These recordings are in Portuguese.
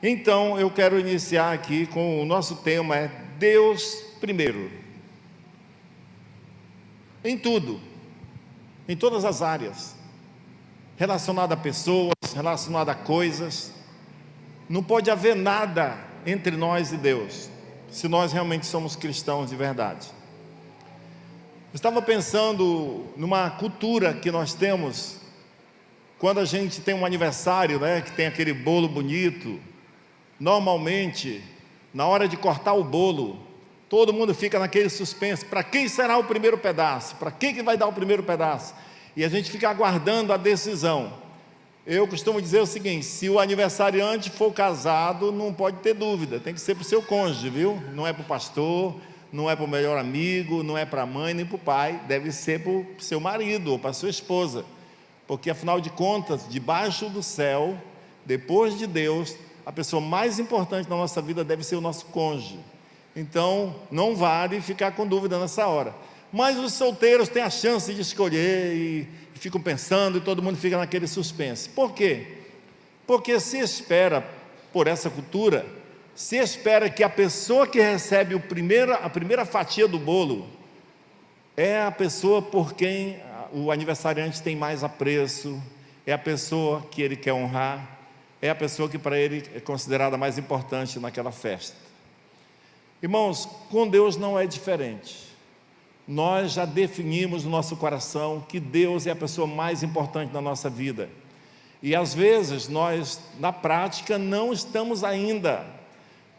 Então, eu quero iniciar aqui com o nosso tema é Deus primeiro. Em tudo, em todas as áreas, relacionado a pessoas, relacionado a coisas, não pode haver nada entre nós e Deus, se nós realmente somos cristãos de verdade. Eu estava pensando numa cultura que nós temos, quando a gente tem um aniversário, que tem aquele bolo bonito. Normalmente, na hora de cortar o bolo, todo mundo fica naquele suspense: para quem será o primeiro pedaço? Para quem que vai dar o primeiro pedaço? E a gente fica aguardando a decisão. Eu costumo dizer o seguinte: se o aniversariante for casado, não pode ter dúvida, tem que ser para o seu cônjuge, viu? Não é para o pastor, não é para o melhor amigo, não é para a mãe nem para o pai, deve ser para o seu marido ou para a sua esposa, porque afinal de contas, debaixo do céu, depois de Deus, a pessoa mais importante na nossa vida deve ser o nosso cônjuge. Então, não vale ficar com dúvida nessa hora. Mas os solteiros têm a chance de escolher e ficam pensando, e todo mundo fica naquele suspense. Por quê? Porque se espera, por essa cultura, se espera que a pessoa que recebe a primeira fatia do bolo é a pessoa por quem o aniversariante tem mais apreço, é a pessoa que ele quer honrar, é a pessoa que para ele é considerada mais importante naquela festa. Irmãos, com Deus não é diferente. Nós já definimos no nosso coração que Deus é a pessoa mais importante na nossa vida. E às vezes nós, na prática, não estamos ainda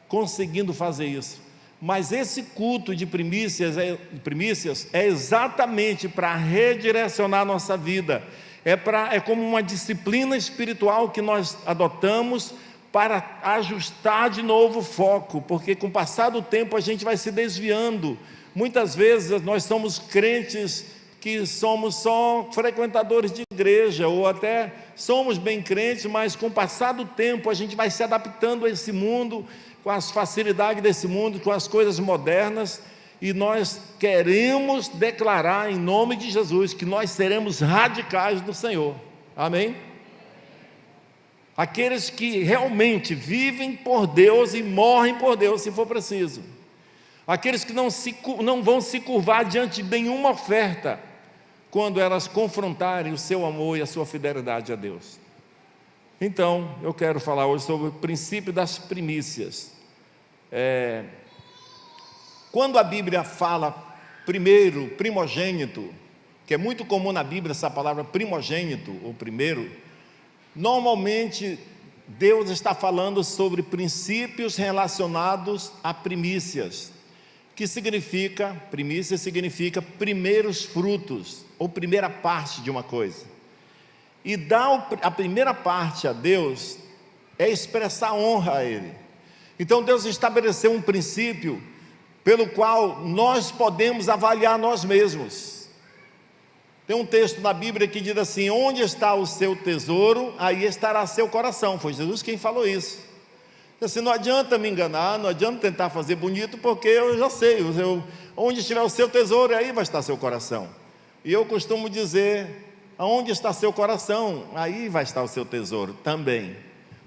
conseguindo fazer isso. Mas esse culto de primícias é exatamente para redirecionar a nossa vida. É como uma disciplina espiritual que nós adotamos para ajustar de novo o foco, porque com o passar do tempo a gente vai se desviando. Muitas vezes nós somos crentes que somos só frequentadores de igreja, ou até somos bem crentes, mas com o passar do tempo a gente vai se adaptando a esse mundo, com as facilidades desse mundo, com as coisas modernas, e nós queremos declarar em nome de Jesus que nós seremos radicais do Senhor. Amém? Aqueles que realmente vivem por Deus e morrem por Deus, se for preciso. Aqueles que não vão se curvar diante de nenhuma oferta, quando elas confrontarem o seu amor e a sua fidelidade a Deus. Então, eu quero falar hoje sobre o princípio das primícias. Quando a Bíblia fala primeiro, primogênito, que é muito comum na Bíblia essa palavra primogênito, ou primeiro, normalmente Deus está falando sobre princípios relacionados a primícias, que significa, primícia significa primeiros frutos, ou primeira parte de uma coisa. E dar a primeira parte a Deus é expressar honra a Ele. Então Deus estabeleceu um princípio pelo qual nós podemos avaliar nós mesmos. Tem um texto na Bíblia que diz assim: onde está o seu tesouro, aí estará seu coração. Foi Jesus quem falou isso. Assim, não adianta me enganar, não adianta tentar fazer bonito, porque eu já sei, onde estiver o seu tesouro, aí vai estar seu coração. E eu costumo dizer: aonde está seu coração, aí vai estar o seu tesouro também.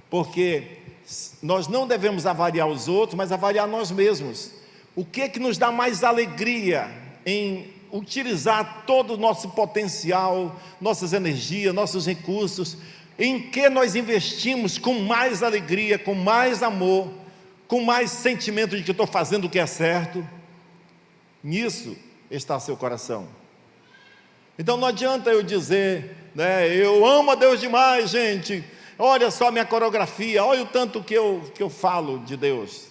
Porque nós não devemos avaliar os outros, mas avaliar nós mesmos. O que é que nos dá mais alegria em utilizar todo o nosso potencial, nossas energias, nossos recursos? Em que nós investimos com mais alegria, com mais amor, com mais sentimento de que estou fazendo o que é certo? Nisso está seu coração. Então não adianta eu dizer, eu amo a Deus demais, gente, olha só a minha coreografia, olha o tanto que eu falo de Deus.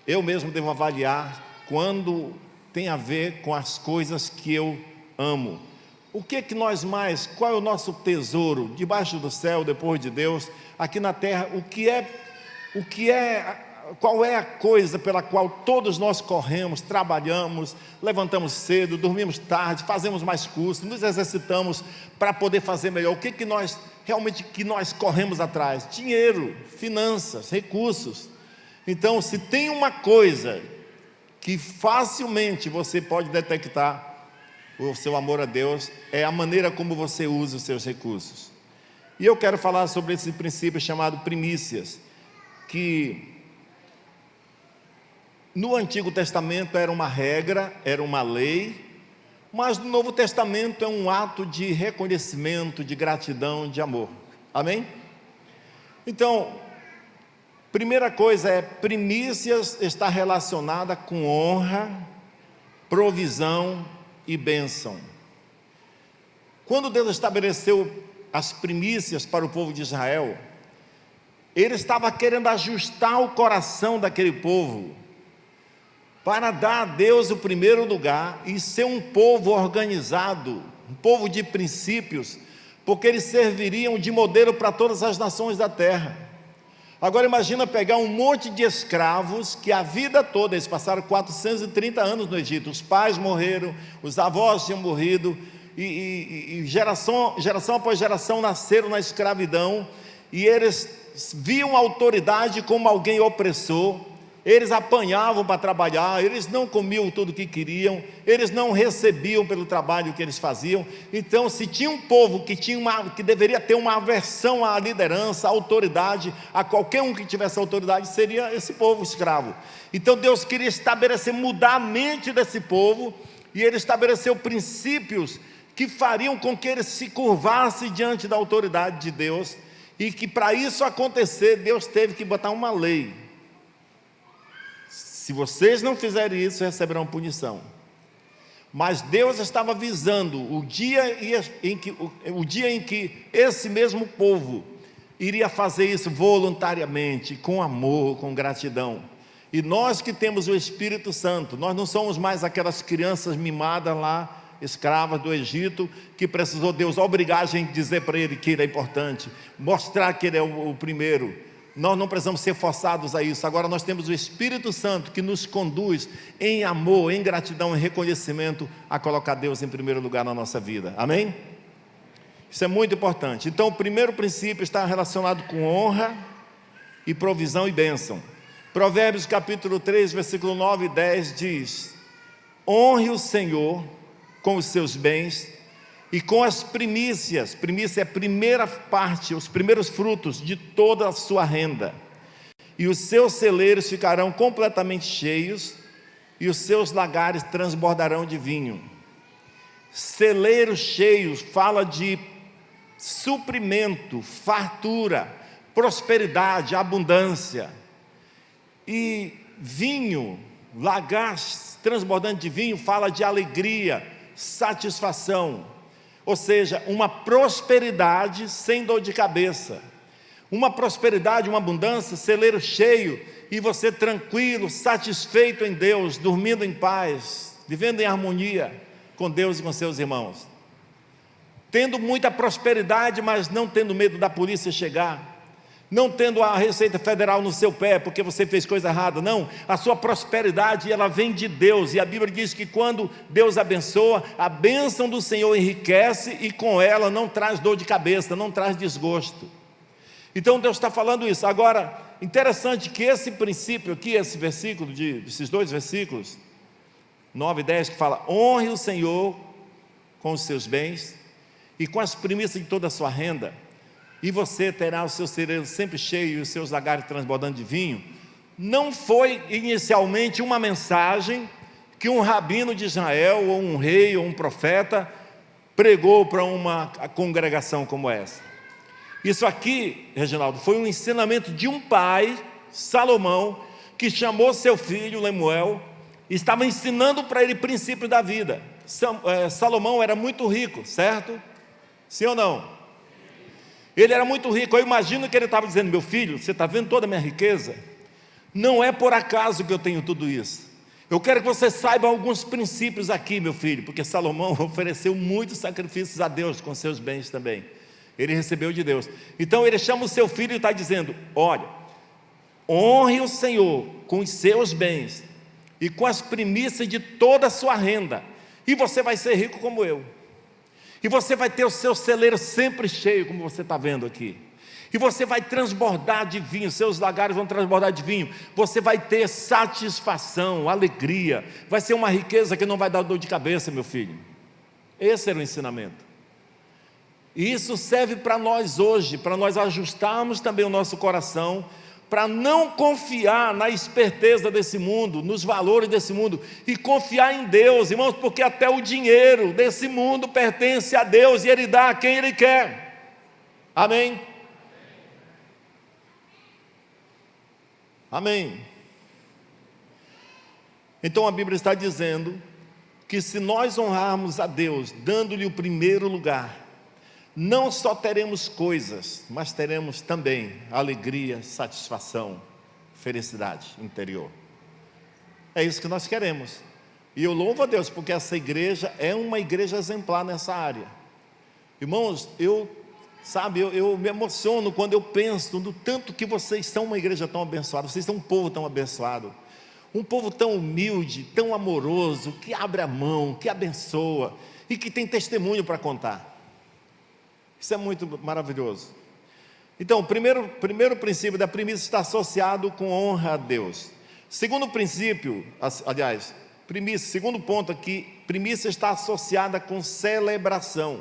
Eu mesmo devo avaliar quando tem a ver com as coisas que eu amo. O que é que nós mais, qual é o nosso tesouro debaixo do céu, depois de Deus, aqui na terra? Qual é a coisa pela qual todos nós corremos, trabalhamos, levantamos cedo, dormimos tarde, fazemos mais cursos, nos exercitamos para poder fazer melhor? O que é que nós realmente corremos atrás? Dinheiro, finanças, recursos. Então, se tem uma coisa que facilmente você pode detectar o seu amor a Deus, é a maneira como você usa os seus recursos. E eu quero falar sobre esse princípio chamado primícias. que no Antigo Testamento era uma regra, era uma lei, mas no Novo Testamento é um ato de reconhecimento, de gratidão, de amor. Amém? Então, primeira coisa é, primícias está relacionada com honra, provisão e bênção. Quando Deus estabeleceu as primícias para o povo de Israel, Ele estava querendo ajustar o coração daquele povo, para dar a Deus o primeiro lugar e ser um povo organizado, um povo de princípios, porque eles serviriam de modelo para todas as nações da terra. Agora imagina pegar um monte de escravos que a vida toda, eles passaram 430 anos no Egito, os pais morreram, os avós tinham morrido, e geração após geração nasceram na escravidão, e eles viam a autoridade como alguém opressor. Eles apanhavam para trabalhar, eles não comiam tudo o que queriam, eles não recebiam pelo trabalho que eles faziam. Então, se tinha um povo que deveria ter uma aversão à liderança, à autoridade, a qualquer um que tivesse autoridade, seria esse povo escravo. Então Deus queria estabelecer, mudar a mente desse povo, e Ele estabeleceu princípios que fariam com que eles se curvassem diante da autoridade de Deus, e que para isso acontecer, Deus teve que botar uma lei. Se vocês não fizerem isso, receberão punição. Mas Deus estava visando o dia em que esse mesmo povo iria fazer isso voluntariamente, com amor, com gratidão. E nós que temos o Espírito Santo, nós não somos mais aquelas crianças mimadas lá, escravas do Egito, que precisou Deus obrigar a gente a dizer para ele que ele é importante, mostrar que ele é o primeiro. Nós não precisamos ser forçados a isso. Agora nós temos o Espírito Santo que nos conduz em amor, em gratidão, em reconhecimento, a colocar Deus em primeiro lugar na nossa vida. Amém? Isso é muito importante. Então o primeiro princípio está relacionado com honra e provisão e bênção. Provérbios capítulo 3, versículo 9 e 10 diz: honre o Senhor com os seus bens e com as primícias. Primícia é a primeira parte, os primeiros frutos de toda a sua renda. E os seus celeiros ficarão completamente cheios, e os seus lagares transbordarão de vinho. Celeiros cheios fala de suprimento, fartura, prosperidade, abundância. E vinho, lagares transbordando de vinho, fala de alegria, satisfação. Ou seja, uma prosperidade sem dor de cabeça, uma prosperidade, uma abundância, celeiro cheio, e você tranquilo, satisfeito em Deus, dormindo em paz, vivendo em harmonia com Deus e com seus irmãos, tendo muita prosperidade, mas não tendo medo da polícia chegar, não tendo a Receita Federal no seu pé, porque você fez coisa errada. Não, a sua prosperidade, ela vem de Deus, e a Bíblia diz que quando Deus abençoa, a bênção do Senhor enriquece, e com ela não traz dor de cabeça, não traz desgosto. Então Deus está falando isso. Agora, interessante que esse princípio aqui, esse versículo, esses dois versículos, 9 e 10, que fala, honre o Senhor com os seus bens, e com as primícias de toda a sua renda, e você terá o seu celeiro sempre cheio, e os seus lagares transbordando de vinho. Não foi inicialmente uma mensagem que um rabino de Israel, ou um rei, ou um profeta, pregou para uma congregação como essa. Isso aqui, Reginaldo, foi um ensinamento de um pai, Salomão, que chamou seu filho, Lemuel, e estava ensinando para ele princípios da vida. Salomão era muito rico, certo? Sim ou não? Ele era muito rico. Eu imagino que ele estava dizendo, meu filho, você está vendo toda a minha riqueza? Não é por acaso que eu tenho tudo isso. Eu quero que você saiba alguns princípios aqui, meu filho, porque Salomão ofereceu muitos sacrifícios a Deus com seus bens também. Ele recebeu de Deus. Então ele chama o seu filho e está dizendo, olha, honre o Senhor com os seus bens e com as primícias de toda a sua renda, e você vai ser rico como eu. E você vai ter o seu celeiro sempre cheio, como você está vendo aqui. E você vai transbordar de vinho, seus lagares vão transbordar de vinho. Você vai ter satisfação, alegria. Vai ser uma riqueza que não vai dar dor de cabeça, meu filho. Esse era o ensinamento. E isso serve para nós hoje, para nós ajustarmos também o nosso coração, para não confiar na esperteza desse mundo, nos valores desse mundo, e confiar em Deus, irmãos, porque até o dinheiro desse mundo pertence a Deus, e Ele dá a quem Ele quer. Amém? Amém. Então a Bíblia está dizendo que se nós honrarmos a Deus, dando-lhe o primeiro lugar, não só teremos coisas, mas teremos também alegria, satisfação, felicidade interior. É isso que nós queremos. E eu louvo a Deus, porque essa igreja é uma igreja exemplar nessa área. Irmãos, eu me emociono quando eu penso no tanto que vocês são uma igreja tão abençoada, vocês são um povo tão abençoado, um povo tão humilde, tão amoroso, que abre a mão, que abençoa, e que tem testemunho para contar. Isso é muito maravilhoso. Então, o primeiro princípio da primícia está associado com honra a Deus. Segundo princípio, segundo ponto aqui, primícia está associada com celebração.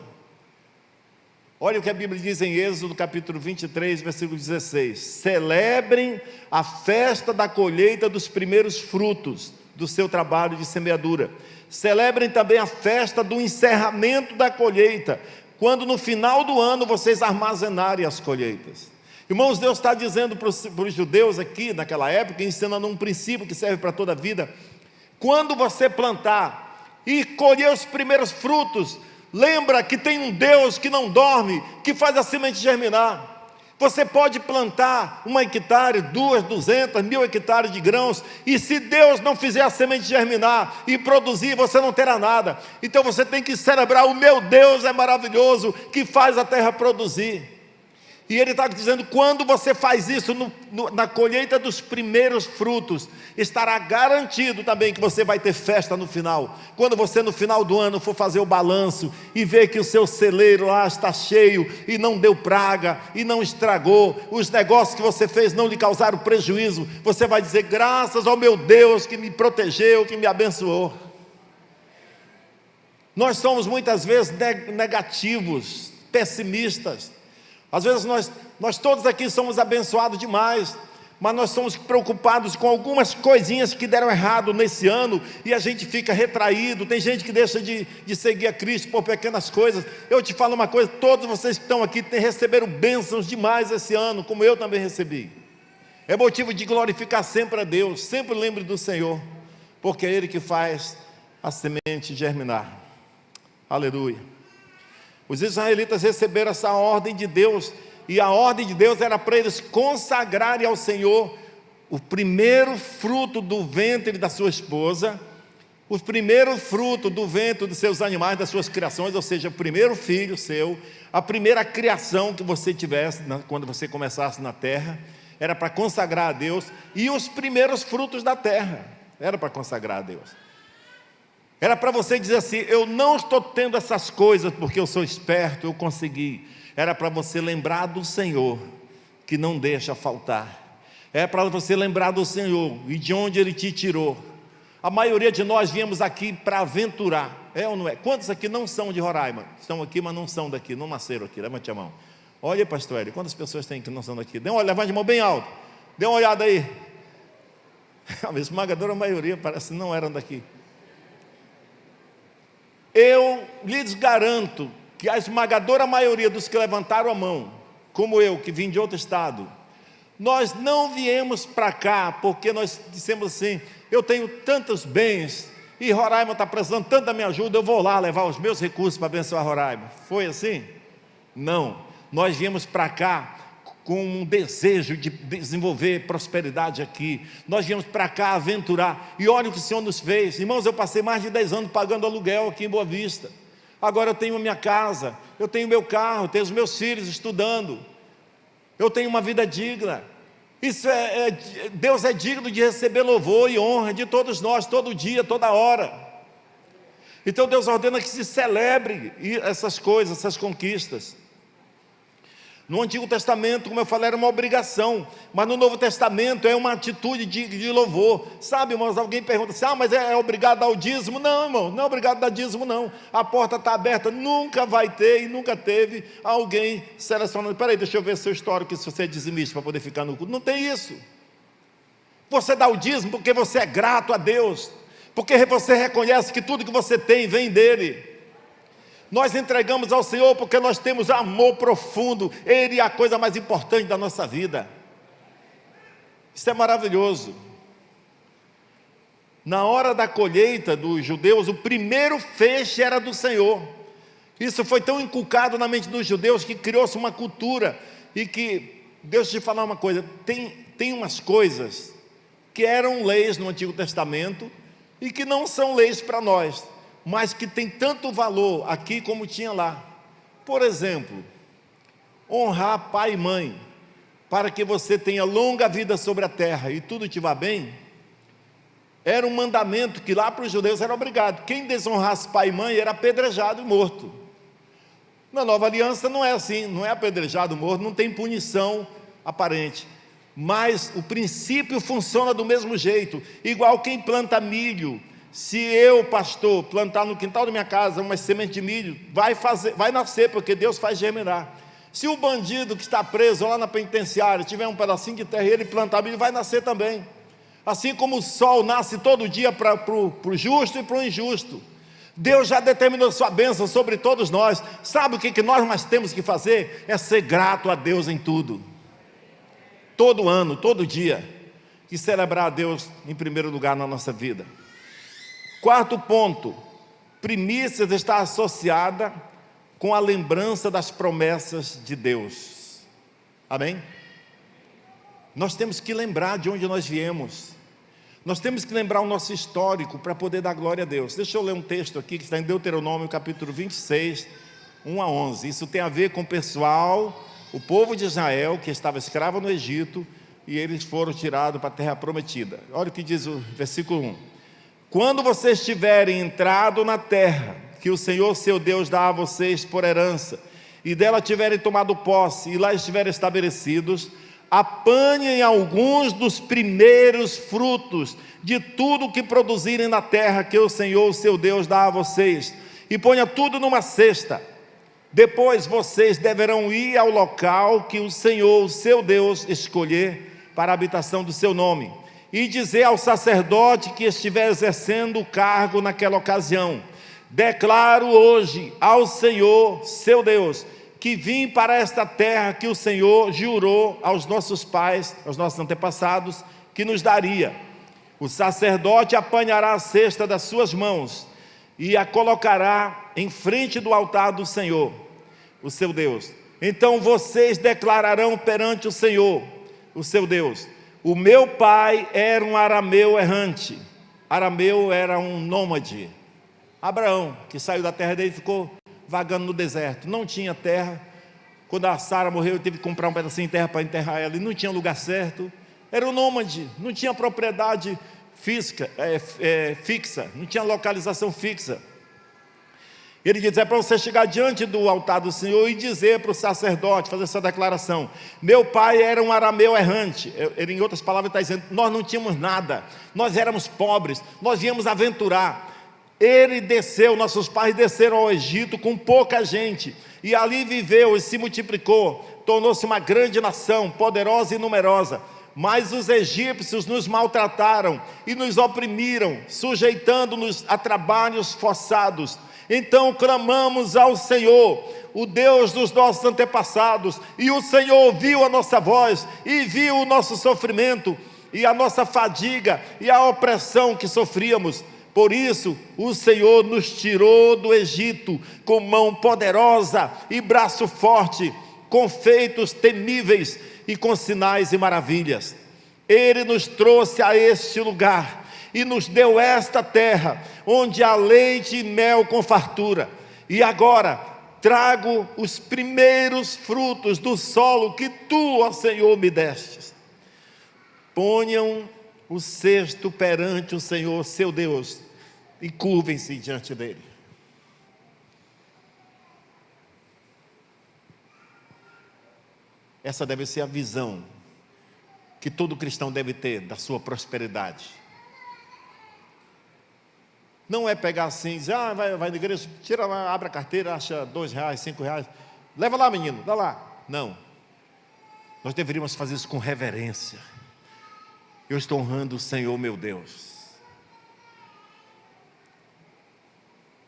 Olha o que a Bíblia diz em Êxodo capítulo 23, versículo 16: celebrem a festa da colheita dos primeiros frutos do seu trabalho de semeadura. Celebrem também a festa do encerramento da colheita, quando no final do ano vocês armazenarem as colheitas. Irmãos, Deus está dizendo para os judeus aqui, naquela época, ensinando um princípio que serve para toda a vida: quando você plantar e colher os primeiros frutos, lembra que tem um Deus que não dorme, que faz a semente germinar. Você pode plantar 1 hectare, 200, 200, 1000 hectares de grãos, e se Deus não fizer a semente germinar e produzir, você não terá nada. Então você tem que celebrar: o meu Deus é maravilhoso, que faz a terra produzir. E Ele está dizendo: quando você faz isso na colheita dos primeiros frutos, estará garantido também que você vai ter festa no final. Quando você no final do ano for fazer o balanço e ver que o seu celeiro lá está cheio e não deu praga e não estragou, os negócios que você fez não lhe causaram prejuízo, você vai dizer: graças ao meu Deus que me protegeu, que me abençoou. Nós somos muitas vezes negativos, pessimistas. Às vezes nós todos aqui somos abençoados demais, mas nós somos preocupados com algumas coisinhas que deram errado nesse ano, e a gente fica retraído. Tem gente que deixa de seguir a Cristo por pequenas coisas. Eu te falo uma coisa: todos vocês que estão aqui receberam bênçãos demais esse ano, como eu também recebi. É motivo de glorificar sempre a Deus. Sempre lembre do Senhor, porque é Ele que faz a semente germinar. Aleluia. Os israelitas receberam essa ordem de Deus, e a ordem de Deus era para eles consagrarem ao Senhor o primeiro fruto do ventre da sua esposa, o primeiro fruto do ventre dos seus animais, das suas criações, ou seja, o primeiro filho seu, a primeira criação que você tivesse, quando você começasse na terra, era para consagrar a Deus, e os primeiros frutos da terra, era para consagrar a Deus. Era para você dizer assim: eu não estou tendo essas coisas porque eu sou esperto, eu consegui. Era para você lembrar do Senhor, que não deixa faltar. É para você lembrar do Senhor e de onde Ele te tirou. A maioria de nós viemos aqui para aventurar, é ou não é? Quantos aqui não são de Roraima? Estão aqui, mas não são daqui, não nasceram aqui. Levante a mão. Olha, pastor Hélio, quantas pessoas tem que não são daqui? Levante a mão bem alto. Dê uma olhada aí. A esmagadora maioria parece que não eram daqui. Eu lhes garanto que a esmagadora maioria dos que levantaram a mão, como eu, que vim de outro estado, nós não viemos para cá porque nós dissemos assim: eu tenho tantos bens e Roraima está precisando tanto da minha ajuda, eu vou lá levar os meus recursos para abençoar Roraima. Foi assim? Não, nós viemos para cá com um desejo de desenvolver prosperidade aqui. Nós viemos para cá aventurar, e olha o que o Senhor nos fez. Irmãos, eu passei mais de 10 anos pagando aluguel aqui em Boa Vista. Agora eu tenho a minha casa, eu tenho meu carro, tenho os meus filhos estudando, eu tenho uma vida digna. Isso Deus é digno de receber louvor e honra de todos nós, todo dia, toda hora. Então Deus ordena que se celebre essas coisas, essas conquistas. No Antigo Testamento, como eu falei, era uma obrigação, mas no Novo Testamento é uma atitude de louvor. Sabe, irmãos, alguém pergunta assim, mas é obrigado a dar o dízimo? Não, irmão, não é obrigado a dar dízimo, não. A porta está aberta, nunca vai ter e nunca teve alguém selecionando. Peraí, deixa eu ver seu histórico, se você é dizimista para poder ficar no culto. Não tem isso. Você dá o dízimo porque você é grato a Deus, porque você reconhece que tudo que você tem vem dEle. Nós entregamos ao Senhor porque nós temos amor profundo. Ele é a coisa mais importante da nossa vida. Isso é maravilhoso. Na hora da colheita dos judeus, o primeiro feixe era do Senhor. Isso foi tão inculcado na mente dos judeus que criou-se uma cultura. E que, Deus te falar uma coisa, tem umas coisas que eram leis no Antigo Testamento e que não são leis para nós, mas que tem tanto valor aqui como tinha lá. Por exemplo, honrar pai e mãe, para que você tenha longa vida sobre a terra e tudo te vá bem, era um mandamento que lá para os judeus era obrigado. Quem desonrasse pai e mãe era apedrejado e morto. Na nova aliança não é assim, não é apedrejado, morto, não tem punição aparente, mas o princípio funciona do mesmo jeito. Igual quem planta milho, se eu, pastor, plantar no quintal da minha casa uma semente de milho, vai nascer, porque Deus faz germinar. Se o bandido que está preso lá na penitenciária tiver um pedacinho de terra e ele plantar milho, vai nascer também. Assim como o sol nasce todo dia para o justo e para o injusto, Deus já determinou sua bênção sobre todos nós. Sabe o que nós mais temos que fazer? É ser grato a Deus em tudo, todo ano, todo dia, e celebrar a Deus em primeiro lugar na nossa vida. Quarto ponto, primícias está associada com a lembrança das promessas de Deus. Amém? Nós temos que lembrar de onde nós viemos. Nós temos que lembrar o nosso histórico para poder dar glória a Deus. Deixa eu ler um texto aqui que está em Deuteronômio capítulo 26, 1 a 11. Isso tem a ver com o pessoal, o povo de Israel que estava escravo no Egito e eles foram tirados para a terra prometida. Olha o que diz o versículo 1. Quando vocês tiverem entrado na terra que o Senhor seu Deus dá a vocês por herança, e dela tiverem tomado posse, e lá estiverem estabelecidos, apanhem alguns dos primeiros frutos de tudo que produzirem na terra que o Senhor seu Deus dá a vocês, e ponha tudo numa cesta. Depois vocês deverão ir ao local que o Senhor seu Deus escolher para a habitação do seu nome, e dizer ao sacerdote que estiver exercendo o cargo naquela ocasião: declaro hoje ao Senhor seu Deus que vim para esta terra que o Senhor jurou aos nossos pais, aos nossos antepassados, que nos daria. O sacerdote apanhará a cesta das suas mãos e a colocará em frente do altar do Senhor, o seu Deus. Então vocês declararão perante o Senhor, o seu Deus: o meu pai era um arameu errante. Arameu era um nômade. Abraão, que saiu da terra dele e ficou vagando no deserto, não tinha terra. Quando a Sara morreu, ele teve que comprar um pedacinho de terra para enterrar ela, e não tinha lugar certo. Era um nômade, não tinha propriedade fixa, não tinha localização fixa. Ele diz: é para você chegar diante do altar do Senhor e dizer para o sacerdote, fazer essa declaração: meu pai era um arameu errante. Ele, em outras palavras, está dizendo: nós não tínhamos nada, nós éramos pobres, nós íamos aventurar. Ele desceu, nossos pais desceram ao Egito com pouca gente, e ali viveu e se multiplicou, tornou-se uma grande nação, poderosa e numerosa. Mas os egípcios nos maltrataram e nos oprimiram, sujeitando-nos a trabalhos forçados. Então clamamos ao Senhor, o Deus dos nossos antepassados, e o Senhor ouviu a nossa voz e viu o nosso sofrimento e a nossa fadiga e a opressão que sofríamos. Por isso o Senhor nos tirou do Egito com mão poderosa e braço forte, com feitos temíveis e com sinais e maravilhas. Ele nos trouxe a este lugar e nos deu esta terra, onde há leite e mel com fartura. E agora trago os primeiros frutos do solo que tu, ó Senhor, me destes. Ponham o cesto perante o Senhor seu Deus e curvem-se diante dele. Essa deve ser a visão que todo cristão deve ter da sua prosperidade. Não é pegar assim, dizer, vai na igreja, tira lá, abre a carteira, acha R$2, R$5, leva lá menino, dá lá. Não, nós deveríamos fazer isso com reverência. Eu estou honrando o Senhor meu Deus.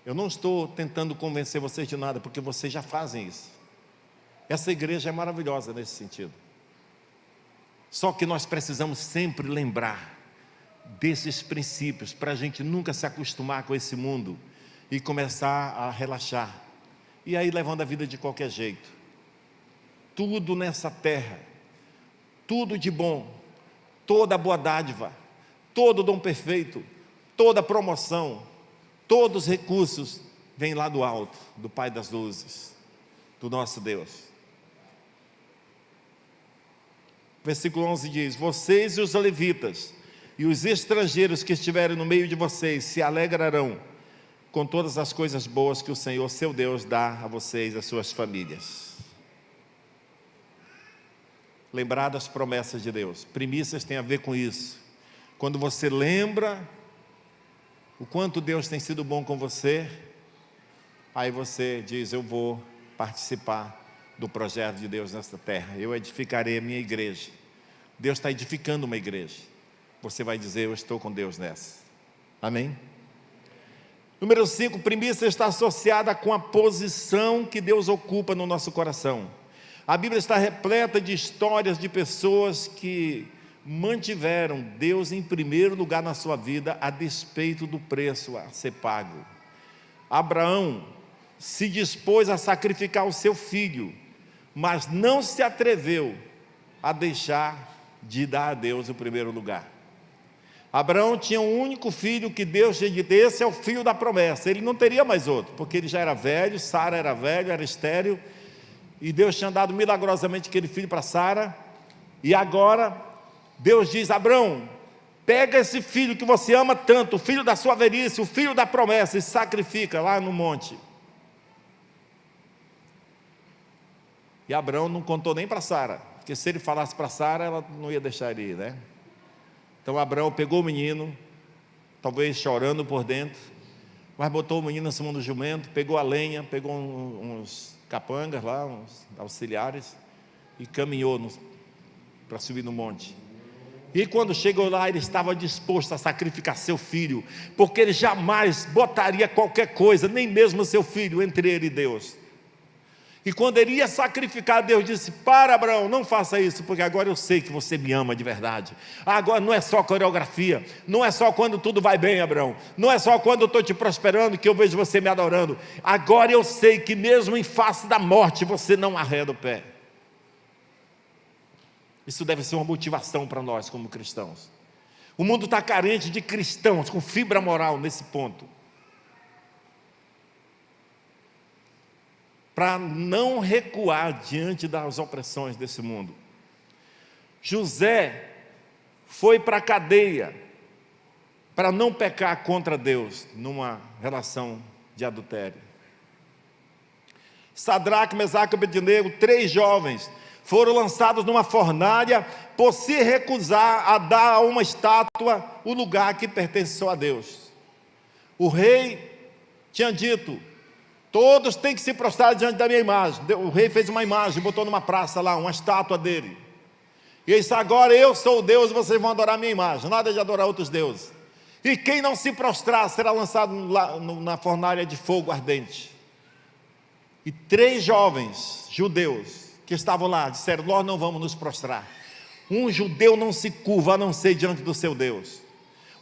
Eu não estou tentando convencer vocês de nada, porque vocês já fazem isso. Essa igreja é maravilhosa nesse sentido. Só que nós precisamos sempre lembrar desses princípios, para a gente nunca se acostumar com esse mundo e começar a relaxar, e aí levando a vida de qualquer jeito. Tudo nessa terra, tudo de bom, toda boa dádiva, todo dom perfeito, toda promoção, todos os recursos vêm lá do alto, do Pai das luzes, do nosso Deus. Versículo 11 diz: vocês e os levitas e os estrangeiros que estiverem no meio de vocês se alegrarão com todas as coisas boas que o Senhor, seu Deus, dá a vocês e às suas famílias. Lembrar das promessas de Deus. Primícias tem a ver com isso. Quando você lembra o quanto Deus tem sido bom com você, aí você diz: eu vou participar do projeto de Deus nesta terra. Eu edificarei a minha igreja. Deus está edificando uma igreja. Você vai dizer: eu estou com Deus nessa. Amém? Número 5, primícia está associada com a posição que Deus ocupa no nosso coração. A Bíblia está repleta de histórias de pessoas que mantiveram Deus em primeiro lugar na sua vida, a despeito do preço a ser pago. Abraão se dispôs a sacrificar o seu filho, mas não se atreveu a deixar de dar a Deus o primeiro lugar. Abraão tinha um único filho que Deus tinha dito: esse é o filho da promessa. Ele não teria mais outro, porque ele já era velho, Sara era velha, era estéril, e Deus tinha dado milagrosamente aquele filho para Sara. E agora Deus diz: Abraão, pega esse filho que você ama tanto, o filho da sua velhice, o filho da promessa, e sacrifica lá no monte. E Abraão não contou nem para Sara, porque se ele falasse para Sara, ela não ia deixar ele ir, né? Então Abraão pegou o menino, talvez chorando por dentro, mas botou o menino em cima do jumento, pegou a lenha, pegou uns capangas lá, uns auxiliares, e caminhou para subir no monte. E quando chegou lá, ele estava disposto a sacrificar seu filho, porque ele jamais botaria qualquer coisa, nem mesmo seu filho, entre ele e Deus. E quando ele ia sacrificar, Deus disse: para, Abraão, não faça isso, porque agora eu sei que você me ama de verdade. Agora não é só coreografia, não é só quando tudo vai bem, Abraão, não é só quando eu estou te prosperando que eu vejo você me adorando. Agora eu sei que mesmo em face da morte, você não arreda o pé. Isso deve ser uma motivação para nós como cristãos. O mundo está carente de cristãos com fibra moral nesse ponto, para não recuar diante das opressões desse mundo. José foi para a cadeia para não pecar contra Deus numa relação de adultério. Sadraque, Mesaque e Abednego, 3 jovens, foram lançados numa fornalha por se recusar a dar a uma estátua o lugar que pertenceu a Deus. O rei tinha dito: todos têm que se prostrar diante da minha imagem. O rei fez uma imagem, botou numa praça lá, uma estátua dele. E ele disse: agora eu sou o Deus e vocês vão adorar a minha imagem. Nada de adorar outros deuses. E quem não se prostrar será lançado lá na fornalha de fogo ardente. E 3 jovens judeus que estavam lá disseram: nós não vamos nos prostrar. Um judeu não se curva a não ser diante do seu Deus.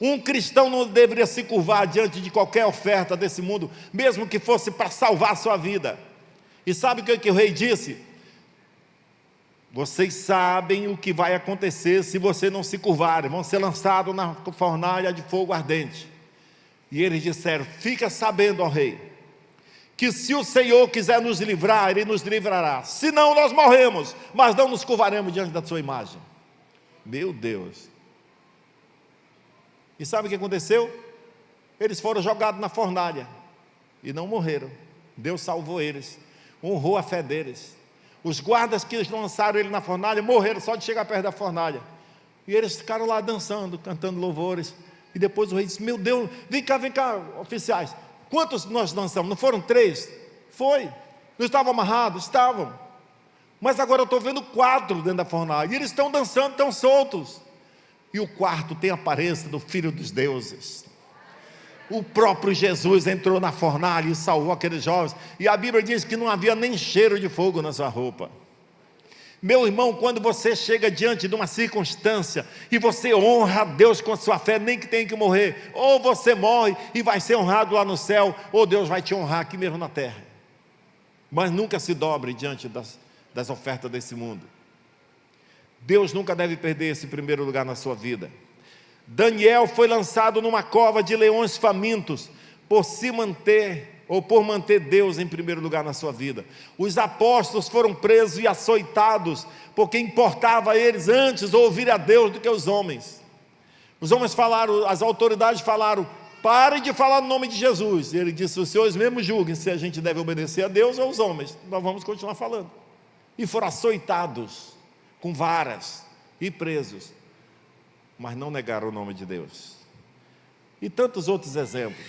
Um cristão não deveria se curvar diante de qualquer oferta desse mundo, mesmo que fosse para salvar a sua vida. E sabe o que o rei disse? Vocês sabem o que vai acontecer se você não se curvarem, vão ser lançados na fornalha de fogo ardente. E eles disseram: fica sabendo, ó rei, que se o Senhor quiser nos livrar, Ele nos livrará, senão nós morremos, mas não nos curvaremos diante da sua imagem. Meu Deus! E sabe o que aconteceu? Eles foram jogados na fornalha e não morreram. Deus salvou eles, honrou a fé deles. Os guardas que lançaram ele na fornalha morreram só de chegar perto da fornalha. E eles ficaram lá dançando, cantando louvores. E depois o rei disse: meu Deus, vem cá, oficiais. Quantos nós dançamos? Não foram 3? Foi. Não estavam amarrados? Estavam. Mas agora eu estou vendo 4 dentro da fornalha. E eles estão dançando, estão soltos. E o quarto tem a aparência do Filho dos deuses. O próprio Jesus entrou na fornalha e salvou aqueles jovens. E a Bíblia diz que não havia nem cheiro de fogo na sua roupa. Meu irmão, quando você chega diante de uma circunstância e você honra a Deus com a sua fé, nem que tenha que morrer, ou você morre e vai ser honrado lá no céu, ou Deus vai te honrar aqui mesmo na terra. Mas nunca se dobre diante das ofertas desse mundo. Deus nunca deve perder esse primeiro lugar na sua vida. Daniel foi lançado numa cova de leões famintos por manter Deus em primeiro lugar na sua vida. Os apóstolos foram presos e açoitados porque importava a eles antes ouvir a Deus do que os homens. Os homens falaram, as autoridades falaram: pare de falar no nome de Jesus. E ele disse: os senhores mesmos julguem se a gente deve obedecer a Deus ou aos homens. Nós vamos continuar falando. E foram açoitados com varas e presos, mas não negaram o nome de Deus. E tantos outros exemplos.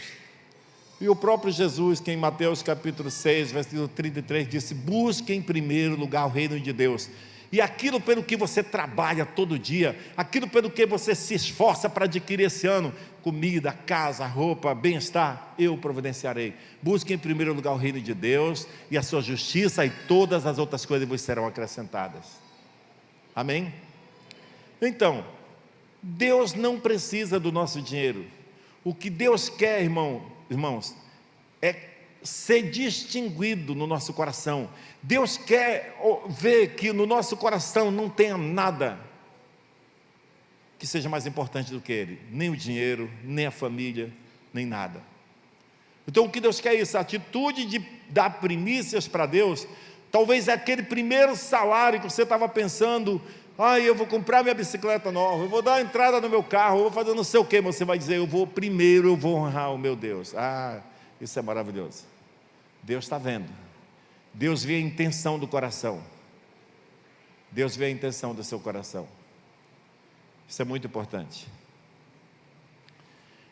E o próprio Jesus, que em Mateus capítulo 6, versículo 33, disse: busque em primeiro lugar o reino de Deus, e aquilo pelo que você trabalha todo dia, aquilo pelo que você se esforça para adquirir esse ano, comida, casa, roupa, bem-estar, eu providenciarei. Busque em primeiro lugar o reino de Deus e a sua justiça, e todas as outras coisas vos serão acrescentadas. Amém? Então, Deus não precisa do nosso dinheiro. O que Deus quer, irmãos, é ser distinguido no nosso coração. Deus quer ver que no nosso coração não tenha nada que seja mais importante do que Ele. Nem o dinheiro, nem a família, nem nada. Então o que Deus quer é isso, a atitude de dar primícias para Deus. Talvez é aquele primeiro salário que você estava pensando: eu vou comprar minha bicicleta nova, eu vou dar a entrada no meu carro, eu vou fazer não sei o que. Você vai dizer: eu vou honrar o meu Deus. Isso é maravilhoso. Deus está vendo. Deus vê a intenção do coração. Deus vê a intenção do seu coração. Isso é muito importante.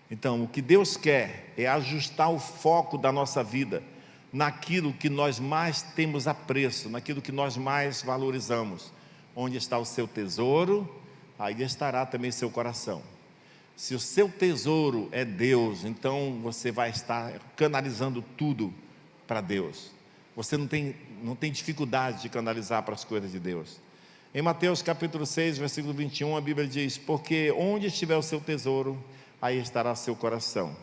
Então, o que Deus quer é ajustar o foco da nossa vida naquilo que nós mais temos apreço, naquilo que nós mais valorizamos. Onde está o seu tesouro, aí estará também seu coração. Se o seu tesouro é Deus, então você vai estar canalizando tudo para Deus. Você não tem dificuldade de canalizar para as coisas de Deus. Em Mateus capítulo 6, versículo 21, a Bíblia diz: porque onde estiver o seu tesouro, aí estará seu coração.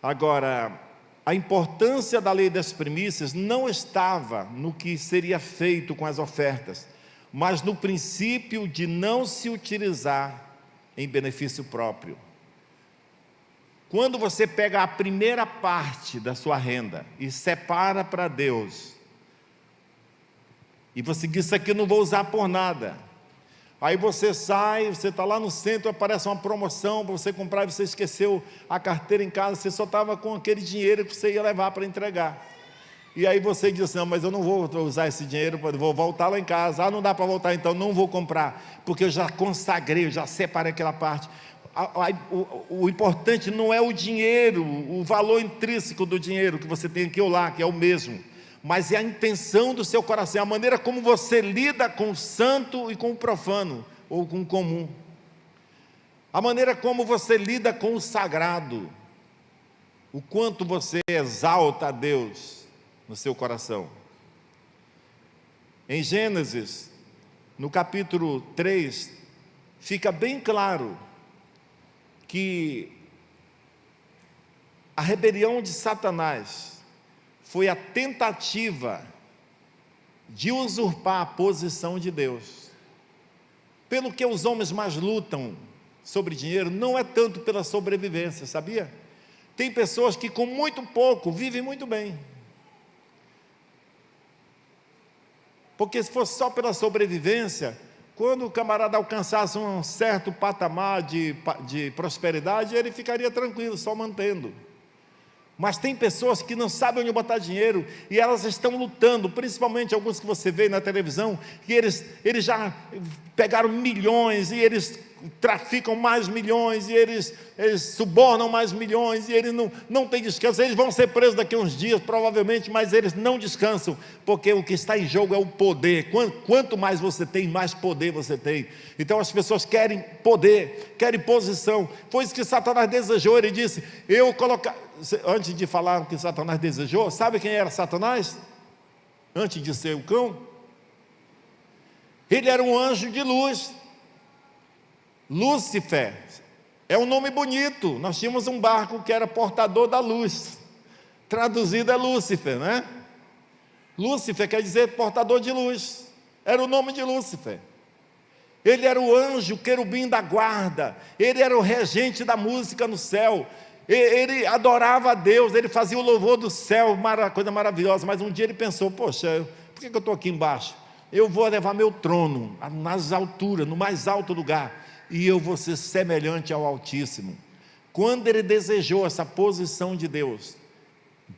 Agora, a importância da lei das primícias não estava no que seria feito com as ofertas, mas no princípio de não se utilizar em benefício próprio. Quando você pega a primeira parte da sua renda e separa para Deus, e você diz: isso aqui eu não vou usar por nada. Aí você sai, você está lá no centro, aparece uma promoção para você comprar, e você esqueceu a carteira em casa, você só estava com aquele dinheiro que você ia levar para entregar. E aí você diz: não, mas eu não vou usar esse dinheiro, vou voltar lá em casa. Não dá para voltar, então não vou comprar, porque eu já consagrei, eu já separei aquela parte. O importante não é o dinheiro, o valor intrínseco do dinheiro que você tem que olhar, que é o mesmo, mas é a intenção do seu coração, a maneira como você lida com o santo e com o profano, ou com o comum, a maneira como você lida com o sagrado, o quanto você exalta a Deus no seu coração. Em Gênesis, no capítulo 3, fica bem claro que a rebelião de Satanás foi a tentativa de usurpar a posição de Deus. Pelo que os homens mais lutam sobre dinheiro, não é tanto pela sobrevivência, sabia? Tem pessoas que com muito pouco vivem muito bem. Porque se fosse só pela sobrevivência, quando o camarada alcançasse um certo patamar de prosperidade, ele ficaria tranquilo, só mantendo. Mas tem pessoas que não sabem onde botar dinheiro e elas estão lutando, principalmente alguns que você vê na televisão, que eles já pegaram milhões e eles traficam mais milhões e eles subornam mais milhões e eles não têm descanso. Eles vão ser presos daqui a uns dias, provavelmente, mas eles não descansam, porque o que está em jogo é o poder. Quanto mais você tem, mais poder você tem. Então as pessoas querem poder, querem posição. Foi isso que Satanás desejou. Ele disse, antes de falar o que Satanás desejou, sabe quem era Satanás? Antes de ser o cão, ele era um anjo de luz. Lúcifer é um nome bonito. Nós tínhamos um barco que era portador da luz, traduzido é Lúcifer, né? Lúcifer quer dizer portador de luz, era o nome de Lúcifer. Ele era o anjo querubim da guarda, ele era o regente da música no céu, ele adorava a Deus, ele fazia o louvor do céu, coisa maravilhosa. Mas um dia ele pensou, poxa, por que eu estou aqui embaixo? Eu vou levar meu trono nas alturas, no mais alto lugar, e eu vou ser semelhante ao Altíssimo. Quando ele desejou essa posição de Deus,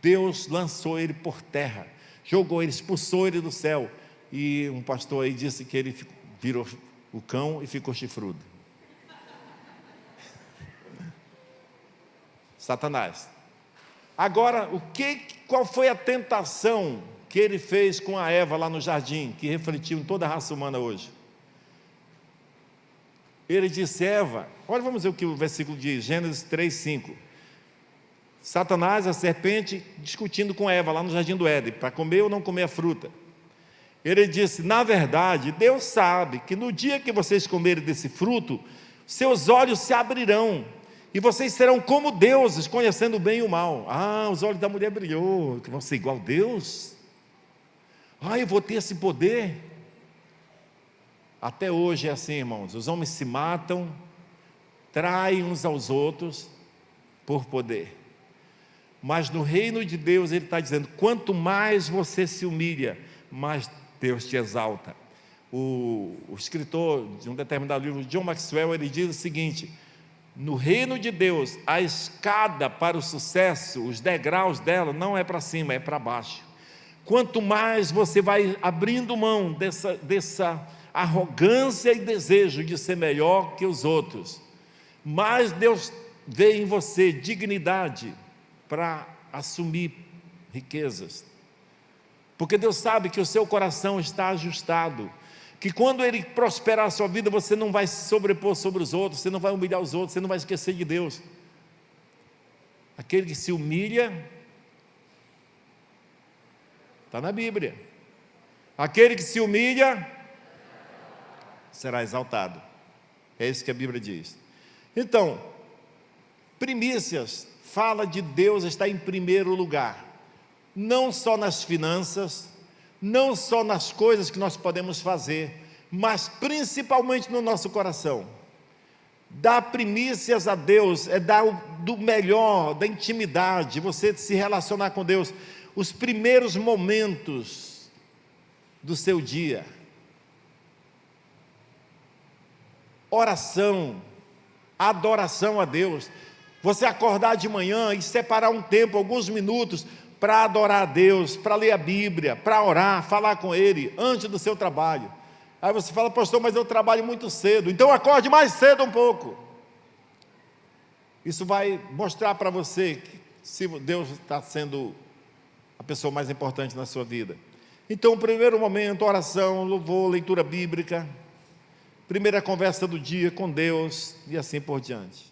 Deus lançou ele por terra, jogou ele, expulsou ele do céu. E um pastor aí disse que ele virou o cão e ficou chifrudo. Satanás. Agora, qual foi a tentação que ele fez com a Eva lá no jardim, que refletiu em toda a raça humana hoje? Ele disse, Eva, olha, vamos ver o que o versículo diz, Gênesis 3:5. Satanás, a serpente, discutindo com Eva lá no jardim do Éden, para comer ou não comer a fruta. Ele disse, na verdade, Deus sabe que no dia que vocês comerem desse fruto, seus olhos se abrirão, e vocês serão como deuses, conhecendo o bem e o mal. Ah, os olhos da mulher brilhou, que vão ser igual a Deus? Ah, eu vou ter esse poder? Até hoje é assim, irmãos, os homens se matam, traem uns aos outros por poder. Mas no reino de Deus ele está dizendo, quanto mais você se humilha, mais Deus te exalta. O escritor de um determinado livro, John Maxwell, ele diz o seguinte, no reino de Deus, a escada para o sucesso, os degraus dela não é para cima, é para baixo. Quanto mais você vai abrindo mão dessa arrogância e desejo de ser melhor que os outros, mais Deus vê em você dignidade para assumir riquezas, porque Deus sabe que o seu coração está ajustado, que quando Ele prosperar a sua vida, você não vai se sobrepor sobre os outros, você não vai humilhar os outros, você não vai esquecer de Deus. Aquele que se humilha, está na Bíblia, aquele que se humilha será exaltado, é isso que a Bíblia diz. Então, primícias fala de Deus estar em primeiro lugar, não só nas finanças, não só nas coisas que nós podemos fazer, mas principalmente no nosso coração. Dar primícias a Deus é dar do melhor, da intimidade, você se relacionar com Deus, os primeiros momentos do seu dia. Oração, adoração a Deus, você acordar de manhã e separar um tempo, alguns minutos, para adorar a Deus, para ler a Bíblia, para orar, falar com Ele, antes do seu trabalho. Aí você fala, pastor, mas eu trabalho muito cedo, então acorde mais cedo um pouco. Isso vai mostrar para você que se Deus está sendo a pessoa mais importante na sua vida. Então, o primeiro momento, oração, louvor, leitura bíblica, primeira conversa do dia com Deus e assim por diante.